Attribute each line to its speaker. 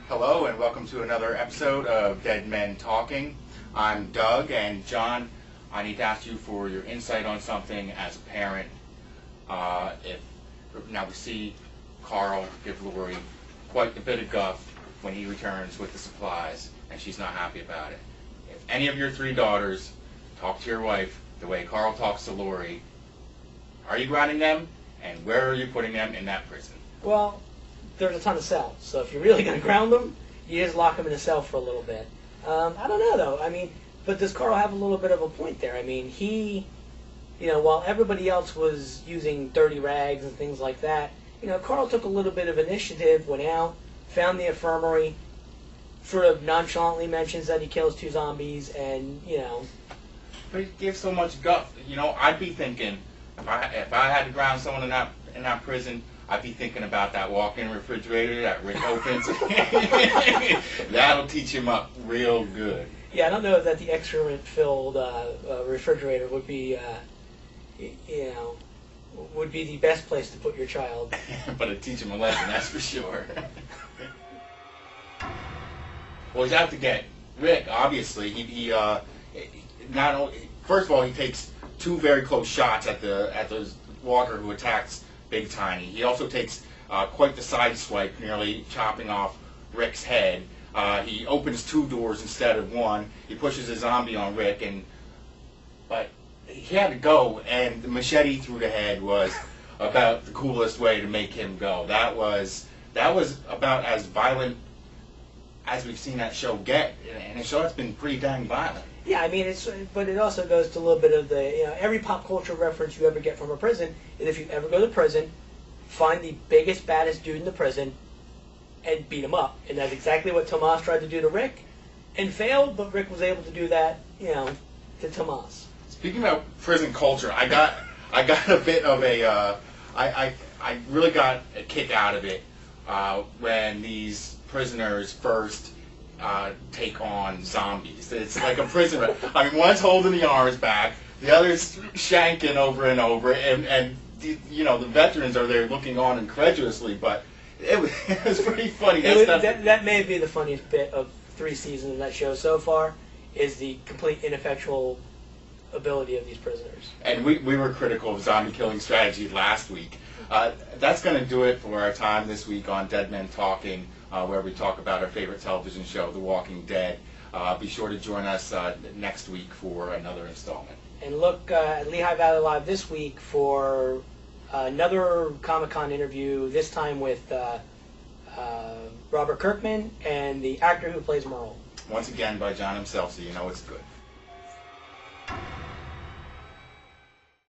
Speaker 1: Hello and welcome to another episode of Dead Men Talking. I'm Doug, and John, I need to ask you for your insight on something as a parent. Now we see Carl give Lori quite a bit of guff when he returns with the supplies, and she's not happy about it. If any of your three daughters talk to your wife the way Carl talks to Lori, are you grounding them, and where are you putting them in that prison?
Speaker 2: Well, there's a ton of cells, so if you're really going to ground them, you just lock them in a cell for a little bit. I don't know, though. I mean, but does Carl have a little bit of a point there? I mean, he, while everybody else was using dirty rags and things like that, Carl took a little bit of initiative, went out, found the infirmary, sort of nonchalantly mentions that he kills 2 zombies, and,
Speaker 1: But he gives so much guff. I'd be thinking, if I had to ground someone in that prison, I'd be thinking about that walk-in refrigerator that Rick opens. That'll teach him up real good.
Speaker 2: Yeah, I don't know that the excrement-filled refrigerator would be, would be the best place to put your child.
Speaker 1: But it'd teach him a lesson, that's for sure. Well, he's out to get Rick. Obviously, he not only, first of all, he takes 2 very close shots at the walker who attacks Big Tiny. He also takes quite the side swipe, nearly chopping off Rick's head. He opens 2 doors instead of 1. He pushes a zombie on Rick, but he had to go, and the machete through the head was about the coolest way to make him go. That was about as violent as we've seen that show get, and a show that's been pretty dang violent.
Speaker 2: Yeah, I mean, but it also goes to a little bit of the, every pop culture reference you ever get from a prison is if you ever go to prison, find the biggest, baddest dude in the prison and beat him up. And that's exactly what Tomas tried to do to Rick and failed, but Rick was able to do that, to Tomas.
Speaker 1: Speaking of prison culture, I got a bit of I really got a kick out of it when these prisoners first take on zombies. It's like a prison. I mean, one's holding the arms back, the other's shanking over and over, and the veterans are there looking on incredulously, but it was pretty funny.
Speaker 2: That may be the funniest bit of 3 seasons of that show so far, is the complete ineffectual ability of these prisoners.
Speaker 1: And we were critical of zombie killing strategy last week. That's going to do it for our time this week on Dead Men Talking, where we talk about our favorite television show, The Walking Dead. Be sure to join us next week for another installment.
Speaker 2: And look at Lehigh Valley Live this week for another Comic-Con interview, this time with Robert Kirkman and the actor who plays Merle.
Speaker 1: Once again by John himself, so you know it's good.